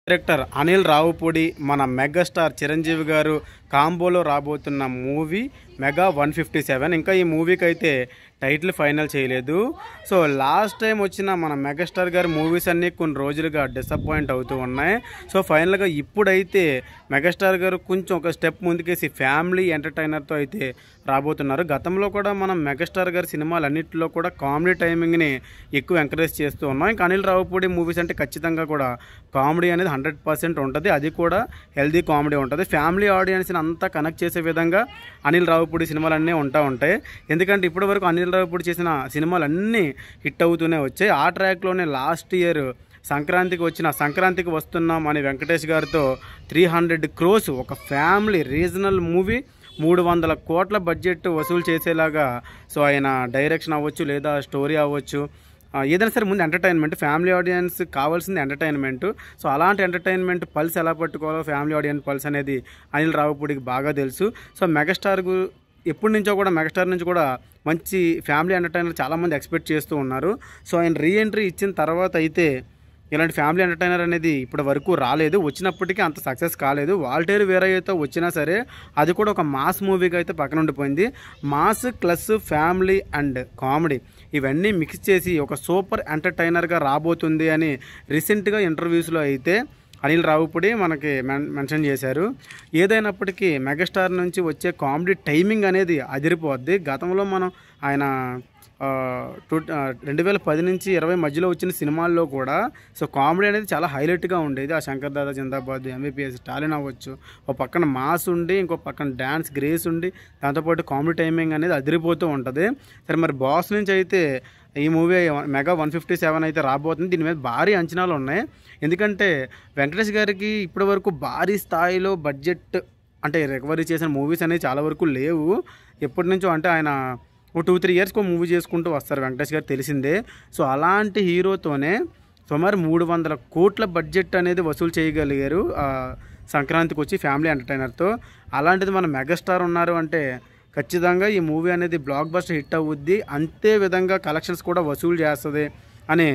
Director Anil Ravipudi మన megastar Chiranjeevi గారు కాంబోలో రాబోతున్న మూవీ మెగా 157. ఇంకా ఈ మూవీకి అయితే టైటిల్ ఫైనల్ చేయలేదు. సో లాస్ట్ టైం వచ్చిన మన మెగాస్టార్ గారి మూవీస్ అన్నీ కొన్ని రోజులుగా డిసప్పాయింట్ అవుతూ ఉన్నాయి. సో ఫైనల్గా ఇప్పుడైతే మెగాస్టార్ గారు కొంచెం ఒక స్టెప్ ముందుకేసి ఫ్యామిలీ ఎంటర్టైనర్తో అయితే రాబోతున్నారు. గతంలో కూడా మనం మెగాస్టార్ గారి సినిమాలన్నింటిలో కూడా కామెడీ టైమింగ్ని ఎక్కువ ఎంకరేజ్ చేస్తూ ఉన్నాం. ఇంకా అనిల్ రావుపూడి మూవీస్ అంటే ఖచ్చితంగా కూడా కామెడీ అనేది 100% ఉంటుంది. అది కూడా హెల్దీ కామెడీ ఉంటుంది. ఫ్యామిలీ ఆడియన్స్ని అంతా కనెక్ట్ చేసే విధంగా అనిల్ రావుపూడి సినిమాలన్నీ ఉంటాయి. ఎందుకంటే ఇప్పటి వరకు అనిల్ రావుపూడి చేసిన సినిమాలన్నీ హిట్ అవుతూనే వచ్చాయి. ఆ ట్రాక్లోనే లాస్ట్ ఇయర్ సంక్రాంతికి వస్తున్నాం అని వెంకటేష్ గారితో 300 crores ఒక ఫ్యామిలీ రీజనల్ మూవీ 300 కోట్ల బడ్జెట్ వసూలు చేసేలాగా సో ఆయన డైరెక్షన్ అవ్వచ్చు లేదా స్టోరీ అవ్వచ్చు, ఏదైనా సరే ముందు ఎంటర్టైన్మెంట్, ఫ్యామిలీ ఆడియన్స్ కావాల్సింది ఎంటర్టైన్మెంట్. సో అలాంటి ఎంటర్టైన్మెంట్ పల్స్ ఎలా పట్టుకోవాలో ఫ్యామిలీ ఆడియన్స్ పల్స్ అనేది అనిల్ రావుపూడికి బాగా తెలుసు. సో ఎప్పటి నుంచో కూడా మెగాస్టార్ నుంచి కూడా మంచి ఫ్యామిలీ ఎంటర్టైనర్ చాలామంది ఎక్స్పెక్ట్ చేస్తూ ఉన్నారు. సో ఆయన రీఎంట్రీ ఇచ్చిన తర్వాత అయితే ఇలాంటి ఫ్యామిలీ ఎంటర్టైనర్ అనేది ఇప్పటి వరకు రాలేదు. వచ్చినప్పటికీ అంత సక్సెస్ కాలేదు. వాల్టేరు వీరయ్యతో వచ్చినా సరే అది కూడా ఒక మాస్ మూవీగా అయితే పక్కన ఉండిపోయింది. Mass plus family and comedy ఇవన్నీ మిక్స్ చేసి ఒక సూపర్ ఎంటర్టైనర్గా రాబోతుంది అని రీసెంట్గా ఇంటర్వ్యూస్లో అయితే అనిల్ రావుపూడి మనకి మెన్షన్ చేశారు. ఏదైనప్పటికీ మెగాస్టార్ నుంచి వచ్చే కామెడీ టైమింగ్ అనేది అదిరిపోద్ది. గతంలో మనం ఆయన 2010 నుంచి 20 మధ్యలో వచ్చిన సినిమాల్లో కూడా సో కామెడీ అనేది చాలా హైలైట్గా ఉండేది. ఆ శంకర్ దాదా జిందాబాద్, ఎంబీబీఎస్, స్టాలిన్ అవ్వచ్చు, ఒక పక్కన మాస్ ఉండి ఇంకో పక్కన డ్యాన్స్ గ్రేస్ ఉండి దాంతోపాటు కామెడీ టైమింగ్ అనేది అదిరిపోతూ ఉంటుంది. సరే మరి బాస్ నుంచి అయితే ఈ మూవీ మెగా 157 అయితే రాబోతుంది. దీని మీద భారీ అంచనాలు ఉన్నాయి. ఎందుకంటే వెంకటేష్ గారికి ఇప్పటి వరకు భారీ స్థాయిలో బడ్జెట్ అంటే రికవరీ చేసిన మూవీస్ అనేవి చాలా వరకు లేవు. ఎప్పటి నుంచో అంటే ఆయన 2-3 yearsకి మూవీ చేసుకుంటూ వస్తారు వెంకటేష్ గారు, తెలిసిందే. సో అలాంటి హీరోతోనే సుమారు 300 కోట్ల బడ్జెట్ అనేది వసూలు చేయగలిగారు సంక్రాంతికి వచ్చి ఫ్యామిలీ ఎంటర్టైనర్తో. అలాంటిది మన మెగాస్టార్ ఉన్నారు అంటే ఖచ్చితంగా ఈ మూవీ అనేది బ్లాక్ బస్టర్ హిట్ అవుద్ది. అంతే విధంగా కలెక్షన్స్ కూడా వసూలు చేస్తుంది అని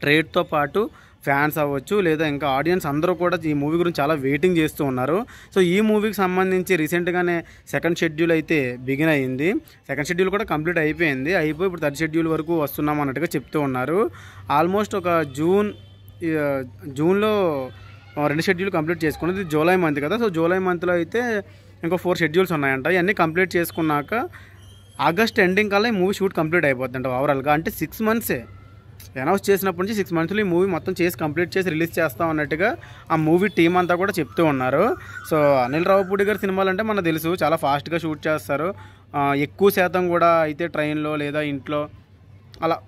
ట్రేడ్తో పాటు ఫ్యాన్స్ అవ్వచ్చు లేదా ఇంకా ఆడియన్స్ అందరూ కూడా ఈ మూవీ గురించి చాలా వెయిటింగ్ చేస్తూ ఉన్నారు. సో ఈ మూవీకి సంబంధించి రీసెంట్గానే సెకండ్ షెడ్యూల్ అయితే బిగిన్ అయ్యింది. సెకండ్ షెడ్యూల్ కూడా కంప్లీట్ అయిపోయి ఇప్పుడు థర్డ్ షెడ్యూల్ వరకు వస్తున్నాం అన్నట్టుగా చెప్తూ ఉన్నారు. ఆల్మోస్ట్ ఒక జూన్లో 2 షెడ్యూల్ కంప్లీట్ చేసుకున్నది. జూలై మంత్ కదా, సో జూలై మంత్లో అయితే ఇంకో 4 షెడ్యూల్స్ ఉన్నాయంట. ఇవన్నీ కంప్లీట్ చేసుకున్నాక ఆగస్ట్ ఎండింగ్ కల్లా ఈ మూవీ షూట్ కంప్లీట్ అయిపోతుందంట ఓవరాల్గా. అంటే 6 months అనౌన్స్ చేసినప్పటి నుంచి 6 monthsలో ఈ మూవీ మొత్తం కంప్లీట్ చేసి రిలీజ్ చేస్తాం అన్నట్టుగా ఆ మూవీ టీం అంతా కూడా చెప్తూ ఉన్నారు. సో అనిల్ రావుపూడి గారి సినిమాలు అంటే మనకు తెలుసు చాలా ఫాస్ట్గా షూట్ చేస్తారు. ఎక్కువ శాతం కూడా అయితే ట్రైన్లో లేదా ఇంట్లో అలా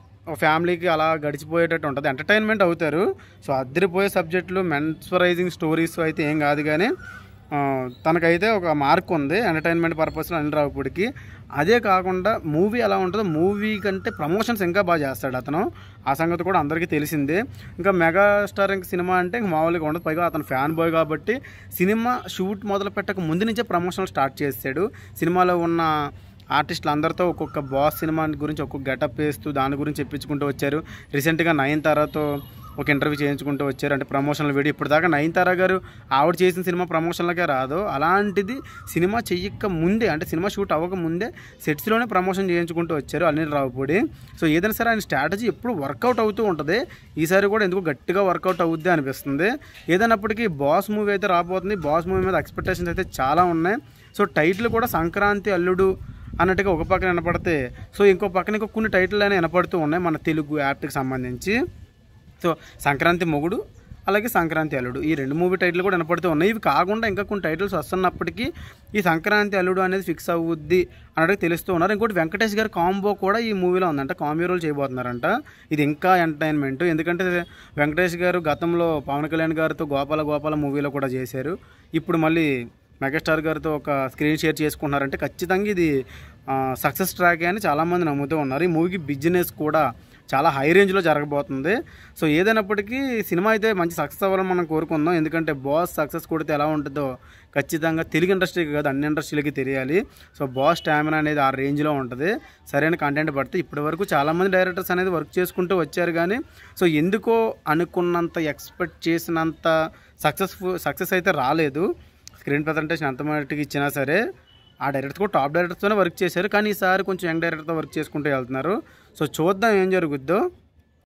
ఫ్యామిలీకి అలా గడిచిపోయేటట్టు ఉంటుంది, ఎంటర్టైన్మెంట్ అవుతారు. సో అద్దరిపోయే సబ్జెక్టులు మెన్స్పరైజింగ్ స్టోరీస్ అయితే ఏం కాదు, కానీ తనకైతే ఒక మార్క్ ఉంది ఎంటర్టైన్మెంట్ పర్పస్లో అనిల్ రావుపూడికి. అదే కాకుండా మూవీ ఎలా ఉంటుందో, మూవీ కంటే ప్రమోషన్స్ ఇంకా బాగా చేస్తాడు అతను. ఆ సంగతి కూడా అందరికీ తెలిసిందే. ఇంకా మెగాస్టార్ ఇంక సినిమా అంటే ఇంక మామూలుగా ఉండదు. పైగా అతను ఫ్యాన్ బాయ్ కాబట్టి సినిమా షూట్ మొదలు పెట్టక ముందు నుంచే ప్రమోషన్లు స్టార్ట్ చేస్తాడు. సినిమాలో ఉన్న ఆర్టిస్టులు అందరితో ఒక్కొక్క బాస్ సినిమా గురించి ఒక్కొక్క గెటప్ వేస్తూ దాని గురించి చెప్పించుకుంటూ వచ్చారు. రీసెంట్గా నయనతారతో ఒక ఇంటర్వ్యూ చేయించుకుంటూ వచ్చారు, అంటే ప్రమోషన్ల వీడియో. ఇప్పుడు దాకా నయనతార గారు ఆవిడ చేసిన సినిమా ప్రమోషన్లకే రాదు, అలాంటిది సినిమా చెయ్యక ముందే అంటే సినిమా షూట్ అవ్వక ముందే సెట్స్లోనే ప్రమోషన్ చేయించుకుంటూ వచ్చారు అనిల్ రావుపూడి. సో ఏదైనా సరే ఆయన స్ట్రాటజీ ఎప్పుడు వర్కౌట్ అవుతూ ఉంటుంది. ఈసారి కూడా ఎందుకు గట్టిగా వర్కౌట్ అవుద్ది అనిపిస్తుంది. ఏదైనప్పటికీ బాస్ మూవీ అయితే రాబోతుంది. బాస్ మూవీ మీద ఎక్స్పెక్టేషన్స్ అయితే చాలా ఉన్నాయి. సో టైటిల్ కూడా సంక్రాంతి అల్లుడు అన్నట్టుగా ఒక పక్కన వినపడితే సో ఇంకో పక్కన ఇంకో కొన్ని టైటిల్ అయినా వినపడుతూ ఉన్నాయి మన తెలుగు యాప్కి సంబంధించి. సో సంక్రాంతి మొగుడు అలాగే సంక్రాంతి అల్లుడు ఈ 2 మూవీ టైటిల్ కూడా వినపడుతూ ఉన్నాయి. ఇవి కాకుండా ఇంకా కొన్ని టైటిల్స్ వస్తున్నప్పటికీ ఈ సంక్రాంతి అల్లుడు అనేది ఫిక్స్ అవుద్ది అన్నట్టు తెలుస్తూ ఉన్నారు. ఇంకోటి వెంకటేష్ గారి కాంబో కూడా ఈ మూవీలో ఉందంట, కాంబో రోల్ చేయబోతున్నారంట. ఇది ఇంకా ఎంటర్టైన్మెంట్, ఎందుకంటే వెంకటేష్ గారు గతంలో పవన్ కళ్యాణ్ గారితో గోపాల మూవీలో కూడా చేశారు. ఇప్పుడు మళ్ళీ మెగాస్టార్ గారితో ఒక స్క్రీన్ షేర్ చేసుకుంటున్నారంటే ఖచ్చితంగా ఇది సక్సెస్ ట్రాక్ అని చాలామంది నమ్ముతూ ఉన్నారు. ఈ మూవీకి బిజినెస్ కూడా చాలా హై రేంజ్లో జరగబోతుంది. సో ఏదైనప్పటికీ సినిమా అయితే మంచి సక్సెస్ అవ్వాలని మనం కోరుకుందాం. ఎందుకంటే బాస్ సక్సెస్ కొడితే ఎలా ఉంటుందో ఖచ్చితంగా తెలుగు ఇండస్ట్రీకి కాదు అన్ని ఇండస్ట్రీలకి తెలియాలి. సో బాస్ స్టామినా అనేది ఆ రేంజ్లో ఉంటుంది. సరైన కంటెంట్ పడితే ఇప్పటివరకు చాలామంది డైరెక్టర్స్ అనేది వర్క్ చేసుకుంటూ వచ్చారు, కానీ సో ఎందుకో అనుకున్నంత ఎక్స్పెక్ట్ చేసినంత సక్సెస్ అయితే రాలేదు. స్క్రీన్ ప్రజెంటేషన్ ఎంత మటుకు ఇచ్చినా సరే ఆ డైరెక్టర్ కూడా టాప్ డైరెక్టర్స్తోనే వర్క్ చేశారు, కానీ ఈసారి కొంచెం యంగ్ డైరెక్టర్తో వర్క్ చేసుకుంటూ వెళ్తున్నారు. సో చూద్దాం ఏం జరుగుద్దో.